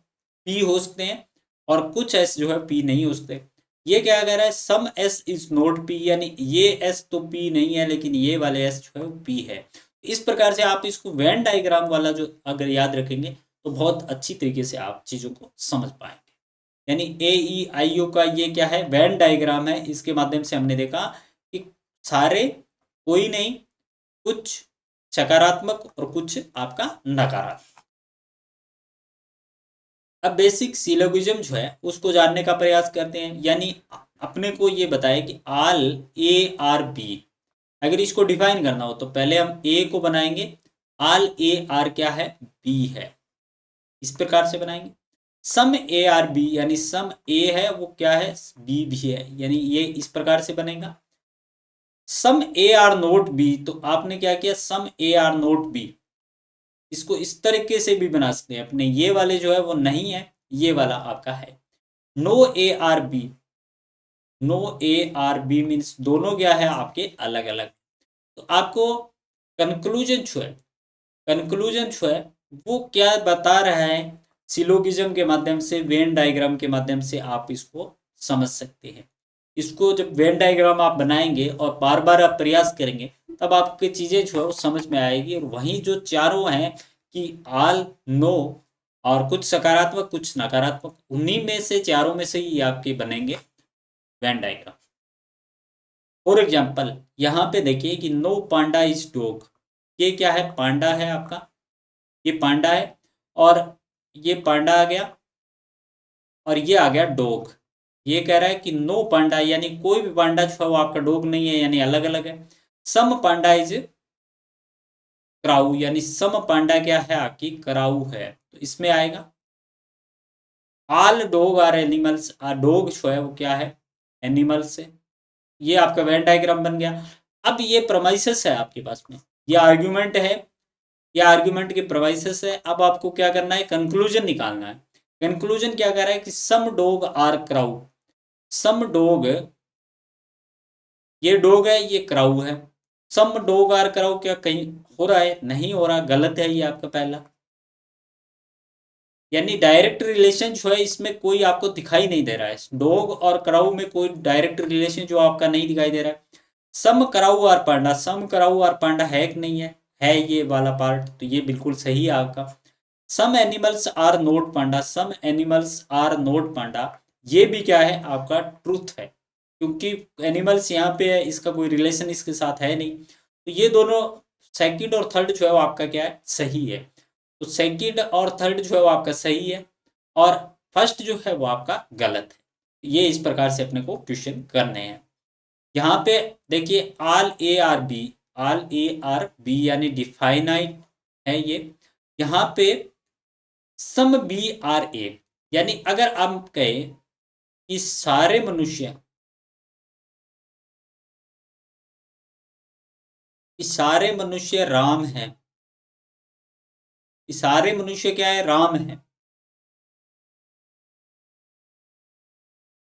पी हो सकते हैं, और कुछ एस जो है पी नहीं हो सकते। ये क्या कह रहा है, सम एस इज नॉट पी, यानी ये एस तो पी नहीं है लेकिन ये वाले एस जो है वो पी है। इस प्रकार से आप इसको वेन डायग्राम वाला जो अगर याद रखेंगे तो बहुत अच्छी तरीके से आप चीज़ों को समझ पाएंगे। यानी AEIO का ये क्या है, वेन डायग्राम है। इसके माध्यम से हमने देखा कि सारे, कोई नहीं, कुछ सकारात्मक और कुछ आपका नकारात्मक। अब बेसिक सिलोगिज्म जो है उसको जानने का प्रयास करते हैं। यानी अपने को ये बताया कि आल ARB, अगर इसको डिफाइन करना हो तो पहले हम ए को बनाएंगे, आल AR क्या है, बी है, इस प्रकार से बनाएंगे। सम ARB यानी सम ए है वो क्या है, बी भी है, यानी ये इस प्रकार से बनेगा। सम AR नोट बी, तो आपने क्या किया, सम AR नोट बी, इसको इस तरीके से भी बना सकते हैं अपने, ये वाले जो है वो नहीं है, ये वाला आपका है। No ARB, no ARB means दोनों क्या है आपके अलग अलग। तो आपको कंक्लूजन जो है, कंक्लूजन जो है वो क्या बता रहा है, सिलोगिज्म के माध्यम से, वेन डायग्राम के माध्यम से आप इसको समझ सकते हैं। इसको जब वेन डायग्राम आप बनाएंगे और बार बार आप प्रयास करेंगे तब आपकी चीज़ें जो है वो समझ में आएगी। और वहीं जो चारों हैं कि आल, नो और कुछ सकारात्मक कुछ नकारात्मक, उन्हीं में से, चारों में से ही आपके बनेंगे वेन डायग्राम। फॉर एग्जाम्पल यहाँ पे देखिए कि नो पांडा इज डॉग, ये क्या है, पांडा है आपका, ये पांडा है, और ये पांडा आ गया, और ये आ गया डॉग। ये कह रहा है कि नो पांडा यानी कोई भी पांडा जो है वो आपका डॉग नहीं है, यानी अलग अलग है। सम पांडा इज क्राउ, यानी सम पांडा क्या है आपकी क्राउ है, तो इसमें आएगा। All dog are animals, dog जो है वो क्या है, एनिमल्स है। ये आपका वेन डायग्राम बन गया। अब ये प्रमाइसेस है आपके पास में, ये आर्ग्यूमेंट है, ये आर्ग्यूमेंट के प्रमाइसेस है। अब आपको क्या करना है, कंक्लूजन निकालना है। कंक्लूजन क्या कह रहा है कि some dog are crow, some dog, ये डॉग है, ये क्राउ है। सम डॉग आर क्राउ, क्या कहीं हो रहा है, नहीं हो रहा, गलत है ये आपका पहला। यानी डायरेक्ट रिलेशन जो है इसमें कोई आपको दिखाई नहीं दे रहा है, डॉग और क्राउ में कोई डायरेक्ट रिलेशन जो आपका नहीं दिखाई दे रहा है। सम कराऊ और पांडा, सम कराऊ और पांडा है कि नहीं है ये वाला पार्ट, तो ये बिल्कुल सही है आपका। Some animals are not panda, some animals are not panda, ये भी क्या है आपका ट्रूथ है, क्योंकि एनिमल्स यहाँ पे है, इसका कोई रिलेशन इसके साथ है नहीं। तो ये दोनों, सेकंड और थर्ड जो है वो आपका क्या है, सही है। तो सेकंड और थर्ड जो है वो आपका सही है, और फर्स्ट जो है वो आपका गलत है। ये इस प्रकार से अपने को क्वेश्चन करने हैं। यहाँ पे देखिए ARB, ARB यानी डिफाइनाइट है ये। यहाँ पे सम BRA, यानी अगर हम कहें कि सारे मनुष्य, कि सारे मनुष्य राम हैं, कि सारे मनुष्य क्या है, राम है,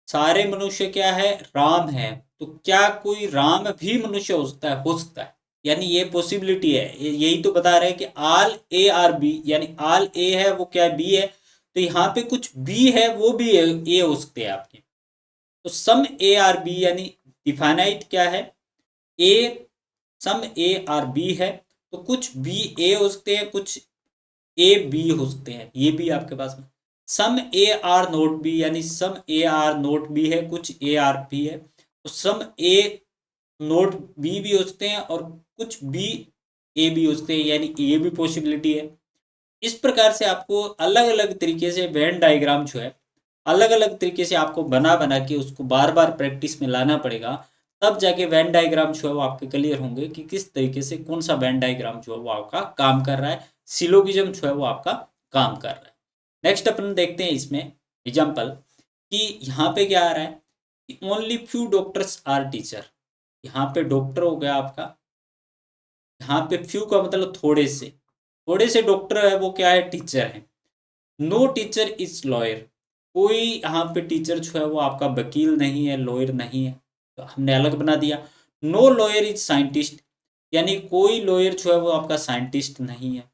सारे मनुष्य क्या है, राम है, तो क्या कोई राम भी मनुष्य हो सकता है, हो सकता है, यानी ये पॉसिबिलिटी है। यही तो बता रहे हैं कि आल ARB, यानी आल ए है वो क्या है, बी है, तो यहाँ पे कुछ बी है वो भी ए हो सकते हैं आपके। तो सम ARB यानी डिफाइनाइट क्या है, ए, सम ARB है, तो कुछ बी ए हो सकते हैं, कुछ ए बी हो सकते हैं, ये भी आपके पास में। सम AR नोट बी, यानी सम AR नोट बी है, कुछ ARP है, तो सम ए नोट बी भी हो सकते हैं, और कुछ बी ए भी हो सकते हैं, यानी ये भी पॉसिबिलिटी है। इस प्रकार से आपको अलग अलग तरीके से वेन डायग्राम जो है, अलग अलग तरीके से आपको बना बना के उसको बार बार प्रैक्टिस में लाना पड़ेगा, तब जाके वेन डायग्राम जो है वो आपके क्लियर होंगे कि किस तरीके से कौन सा वेन डायग्राम जो है वो आपका काम कर रहा है, सिलोगिज्म जो है वो आपका काम कर रहा है। नेक्स्ट अपन देखते हैं इसमें एग्जाम्पल, कि यहाँ पे क्या आ रहा है कि only few doctors are teacher. यहाँ पे डॉक्टर हो गया आपका, यहाँ पे फ्यू का मतलब थोड़े से, थोड़े से डॉक्टर है वो क्या है, टीचर है। नो टीचर इज लॉयर, कोई यहाँ पे टीचर जो है वो आपका वकील नहीं है, लॉयर नहीं है, तो हमने अलग बना दिया। नो लॉयर इज साइंटिस्ट, यानी कोई लॉयर जो है वो आपका साइंटिस्ट नहीं है।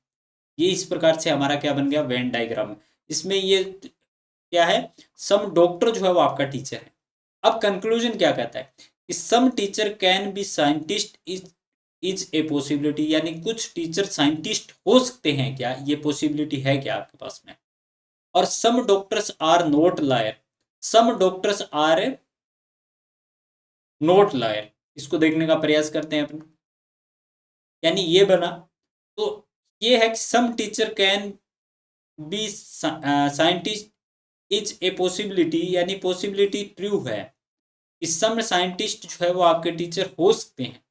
ये इस प्रकार से हमारा क्या बन गया, वेन डायग्राम। इसमें ये क्या है, सम डॉक्टर जो है वो आपका टीचर है। अब कंक्लूजन क्या कहता है कि some teacher can be scientist is a possibility, यानी कुछ टीचर साइंटिस्ट हो सकते हैं क्या, ये पॉसिबिलिटी है क्या आपके पास में। और some doctors are not liar, some doctors are not lawyer, इसको देखने का प्रयास करते हैं अपन, यानी ये बना। तो ये है कि some teacher can be scientist is a possibility, यानी पॉसिबिलिटी ट्रू है कि सम साइंटिस्ट जो है वो आपके टीचर हो सकते हैं।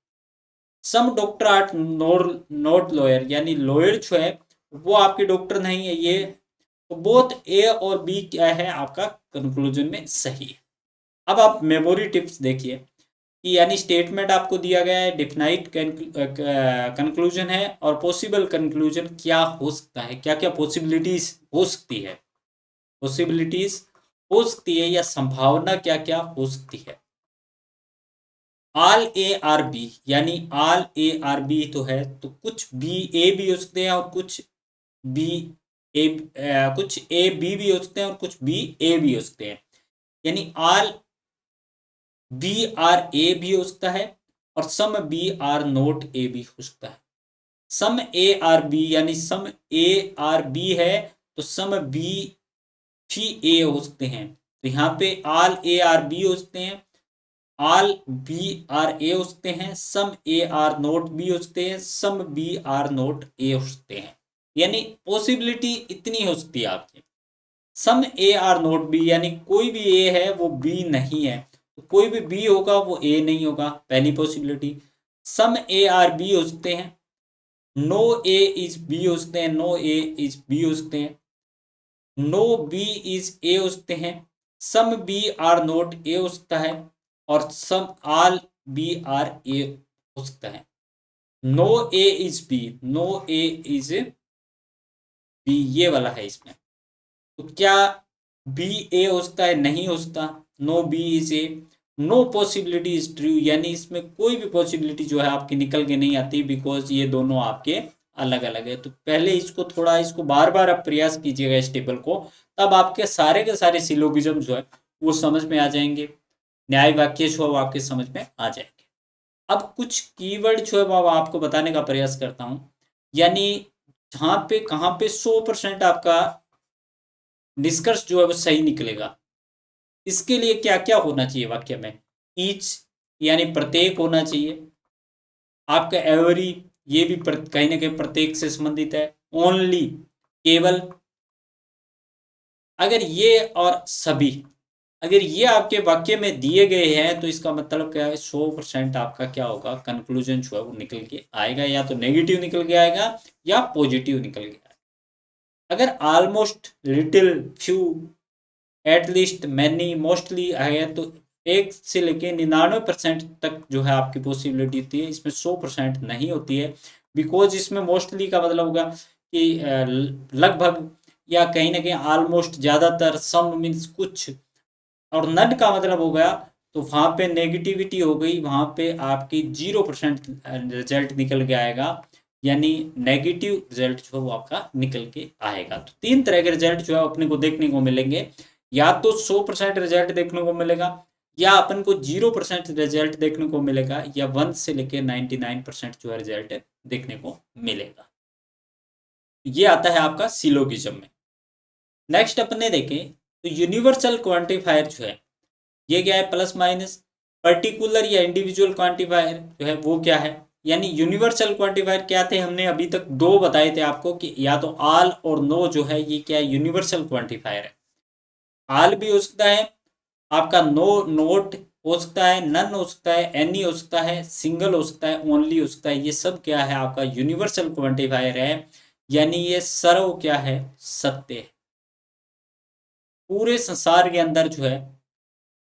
सम डॉक्टर आर नॉट लॉयर, यानी लॉयर जो है वो आपके डॉक्टर नहीं है। ये तो बोथ ए और बी क्या है आपका कंक्लूजन में सही है। अब आप मेमोरी टिप्स देखिए कि यानी स्टेटमेंट आपको दिया गया है, डिफिनाइट कंक्लूजन है और पॉसिबल कंक्लूजन क्या हो सकता है, क्या क्या पॉसिबिलिटीज हो सकती है, पॉसिबिलिटीज हो सकती है या संभावना क्या क्या हो सकती है। आल ए आर बी, यानी आल ए आर बी तो है, तो कुछ बी ए भी हो सकते हैं और कुछ बी ए, कुछ ए बी भी हो सकते हैं और कुछ बी ए भी हो सकते हैं। यानी आल बी आर ए भी हो सकता है और सम बी आर नोट ए भी हो सकता है। सम ए आर बी, यानी सम ए आर बी है तो सम बी भी ए हो सकते हैं। तो यहाँ पे आल ए आर बी हो सकते हैं, आल बी आर ए हो सकते हैं, सम ए आर नोट बी हो सकते हैं, सम बी आर नोट ए हो सकते हैं। यानी पॉसिबिलिटी इतनी हो सकती है आपकी। सम ए आर नोट बी, यानी कोई भी ए है वो बी नहीं है, तो कोई भी बी होगा वो ए नहीं होगा, पहली possibility. Some A are B हो सकते हैं, नो ए इज बी हो सकते हैं, नो ए इज बी हो सकते हैं, नो बी इज ए हो सकते हैं, सम बी आर नोट ए हो सकता है और सम आल बी आर ए हो सकता है। No A is B, no A is B, ये वाला है इसमें। तो क्या बी ए हो सकता है? नहीं हो सकता। No B is A, no possibility is true, यानी इसमें कोई भी पॉसिबिलिटी जो है आपकी निकल के नहीं आती, बिकॉज ये दोनों आपके अलग अलग है। तो पहले इसको थोड़ा, इसको बार बार आप प्रयास कीजिएगा इस टेबल को, तब आपके सारे सिलोगिज्म जो है वो समझ में आ जाएंगे, न्याय वाक्य जो है वो आपके समझ में आ जाएंगे। अब कुछ कीवर्ड जो है वो आपको बताने का प्रयास करता हूं, यानी जहां पे कहां पे 100% आपका निष्कर्ष जो है वो सही निकलेगा। इसके लिए क्या क्या होना चाहिए वाक्य में? ईच, यानी प्रत्येक होना चाहिए। आपका एवरी, ये भी कहीं ना कहीं प्रत्येक से संबंधित है। ओनली, केवल। अगर ये और सभी, अगर ये आपके वाक्य में दिए गए हैं तो इसका मतलब क्या है? 100% आपका क्या होगा? कंक्लूजन जो है वो निकल के आएगा, या तो नेगेटिव निकल के आएगा या पॉजिटिव निकल के आएगा। अगर almost, little, few, at least, many, mostly है तो 1 से लेके 99% तक जो है आपकी पॉसिबिलिटी होती है। इसमें 100% नहीं होती है, बिकॉज इसमें मोस्टली का मतलब होगा कि लगभग, या कहीं ना कहीं ऑलमोस्ट, ज़्यादातर, सम मीन्स कुछ, और नन का मतलब हो गया तो वहाँ पे नेगेटिविटी हो गई, वहाँ पे आपकी 0% रिजल्ट निकल के आएगा, यानी नेगेटिव रिजल्ट जो है वो आपका निकल के आएगा। तो 3 तरह के रिजल्ट जो है अपने को देखने को मिलेंगे, या तो 100% रिजल्ट देखने को मिलेगा, या अपन को 0% रिजल्ट देखने को मिलेगा, या 1 से लेके 99% जो है रिजल्ट देखने को मिलेगा। ये आता है आपका सिलोगिज्म में। नेक्स्ट अपने देखें तो यूनिवर्सल क्वांटिफायर जो है ये क्या है? Plus minus. पर्टिकुलर या इंडिविजुअल क्वांटिफायर जो है वो क्या है? यानी यूनिवर्सल क्वांटिफायर क्या थे? हमने अभी तक 2 बताए थे आपको कि या तो आल और नो जो है ये क्या है? यूनिवर्सल क्वांटिफायर है। आल भी हो सकता है आपका, नो नोट हो सकता है, नन हो सकता है, एनी हो सकता है, सिंगल हो सकता है, ओनली हो सकता है। ये सब क्या है? आपका यूनिवर्सल क्वांटिफायर है, यानी ये सर्व क्या है? सत्य है। पूरे संसार के अंदर जो है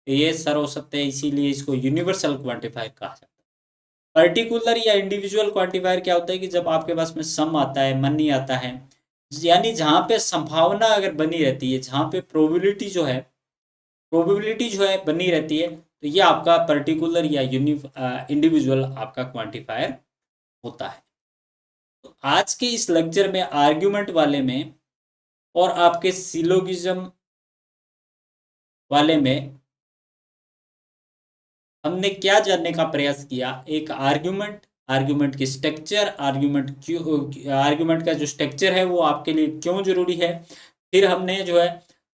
ये सर्वसत्य है, इसीलिए इसको यूनिवर्सल क्वांटिफायर कहा जाता है। पर्टिकुलर या इंडिविजुअल क्वांटिफायर क्या होता है कि जब आपके पास में सम आता है, मनी आता है, यानी जहां पे संभावना अगर बनी रहती है, जहां पे प्रोबेबिलिटी जो है बनी रहती है, तो ये आपका पर्टिकुलर या इंडिविजुअल आपका क्वांटिफायर होता है। तो आज के इस लेक्चर में आर्ग्यूमेंट वाले में और आपके सिलोगिज्म वाले में हमने क्या जानने का प्रयास किया? एक आर्ग्यूमेंट, आर्ग्यूमेंट की स्ट्रक्चर, आर्ग्यूमेंट क्यों, आर्ग्यूमेंट का जो स्ट्रक्चर है वो आपके लिए क्यों जरूरी है। फिर हमने जो है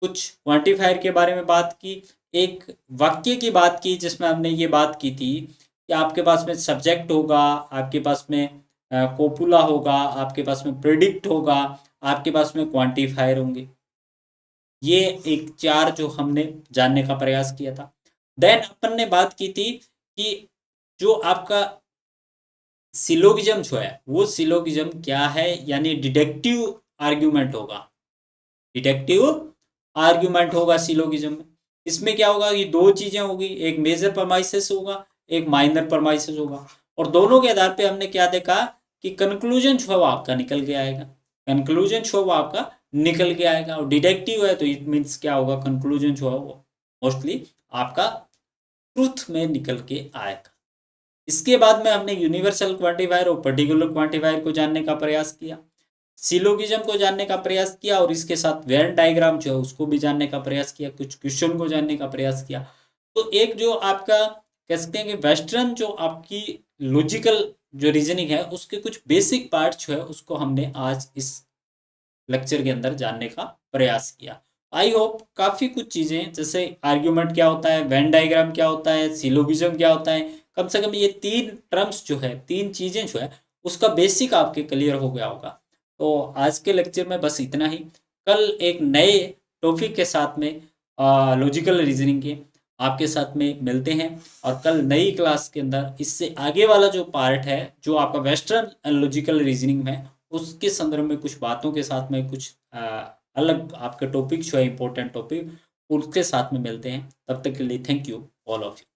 कुछ क्वांटिफायर के बारे में बात की, एक वाक्य की बात की जिसमें हमने ये बात की थी कि आपके पास में सब्जेक्ट होगा, आपके पास में कोपुला होगा, आपके पास में प्रिडिक्ट होगा, आपके पास में क्वांटिफायर होंगे। ये एक चार जो हमने जानने का प्रयास किया था। देन अपन ने बात की थी कि जो आपका सिलोगिज्म जो है वो सिलोगिज्म क्या है, यानी डिडक्टिव आर्ग्यूमेंट होगा। डिडक्टिव आर्ग्यूमेंट होगा सिलोगिज्म में। इसमें क्या होगा कि दो चीजें होगी, एक मेजर परमाइसेस होगा, एक माइनर परमाइसेस होगा, और दोनों के आधार पे हमने क्या देखा कि कंक्लूजन जो है वो आपका निकल के आएगा। कंक्लूजन जो है वो आपका निकल के आएगा, और डिडक्टिव है तो इट मीन्स क्या होगा, कंक्लूजन जो है वो मोस्टली आपका ट्रूथ में निकल के आएगा। इसके बाद में हमने यूनिवर्सल क्वांटिफायर और पर्टिकुलर क्वांटिफायर को जानने का प्रयास किया, सिलोगिज्म को जानने का प्रयास किया, और इसके साथ वेन डायग्राम जो है उसको भी जानने का प्रयास किया, कुछ क्वेश्चन को जानने का प्रयास किया। तो एक जो आपका कह सकते हैं कि वेस्टर्न जो आपकी लॉजिकल जो रीजनिंग है उसके कुछ बेसिक पार्ट जो है उसको हमने आज इस लेक्चर के अंदर जानने का प्रयास किया। आई होप काफ़ी कुछ चीज़ें, जैसे आर्ग्यूमेंट क्या होता है, वेन डायग्राम क्या होता है, सिलोगिज्म क्या होता है, कम से कम ये तीन टर्म्स जो है, तीन चीज़ें जो है उसका बेसिक आपके क्लियर हो गया होगा। तो आज के लेक्चर में बस इतना ही। कल एक नए टॉपिक के साथ में लॉजिकल रीजनिंग के आपके साथ में मिलते हैं, और कल नई क्लास के अंदर इससे आगे वाला जो पार्ट है जो आपका वेस्टर्न लॉजिकल रीजनिंग में उसके संदर्भ में कुछ बातों के साथ में कुछ अलग आपके टॉपिक जो है इंपॉर्टेंट टॉपिक उसके साथ में मिलते हैं। तब तक के लिए thank you all of you.